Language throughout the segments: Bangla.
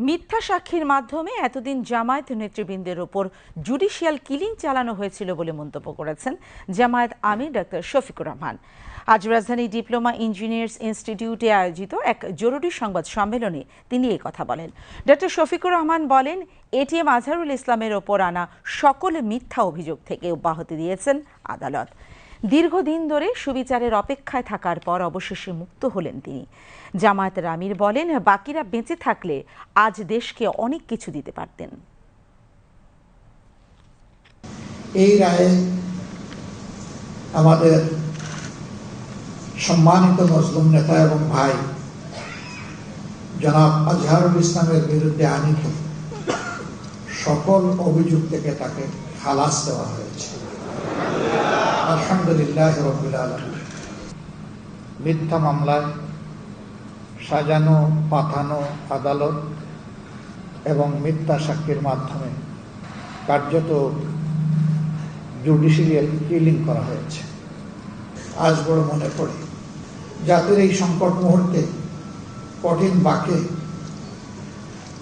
মিথ্যা সাক্ষীর মাধ্যমে এতদিন জামায়াত নেতৃবৃন্দের ওপর জুডিশিয়াল কিলিং চালানো হয়েছিল বলে মন্তব্য করেছেন জামায়াত আমির ডক্টর শফিকুর রহমান। আজ রাজধানী ডিপ্লোমা ইঞ্জিনিয়ার্স ইনস্টিটিউটে আয়োজিত এক জরুরি সংবাদ সম্মেলনে তিনি এই কথা বলেন। ডক্টর শফিকুর রহমান বলেন, এটিএম আজহারুল ইসলামের ওপর আনা সকল মিথ্যা অভিযোগ থেকে অব্যাহতি দিয়েছেন আদালত। দীর্ঘদিন ধরে সুবিচারের অপেক্ষায় থাকার পর অবশেষে মুক্ত হলেন তিনি। জামায়াতের আমির বলেন, বাকিরা বেঁচে থাকলে আজ দেশকে অনেক কিছু দিতে পারতেন। এই রায়ে আমাদের সম্মানিত মজলুম নেতা এবং ভাই জনাব আজহারুল ইসলামের বিরুদ্ধে আনীত সকল অভিযোগ থেকে তাকে খালাস দেওয়া হয়েছে। আলহামদুলিল্লাহ রাব্বিল আলামিন। মিথ্যা মামলায় সাজানো পাঠানো আদালত এবং মিথ্যা সাক্ষীর মাধ্যমে কার্যত জুডিশিয়াল কিলিং করা হয়েছে। আজ বড় মনে পড়ে, জাতির এই সংকট মুহূর্তে কঠিন বাঁকে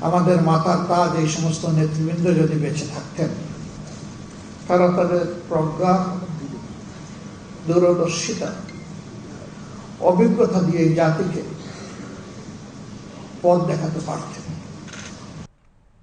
আমাদের মাথার তাজ এই সমস্ত নেতৃবৃন্দ যদি বেঁচে থাকতেন, তারা তাদের প্রজ্ঞা, দূরদর্শিতা, অভিজ্ঞতা দিয়ে জাতিকে পথ দেখাতে পারতেন।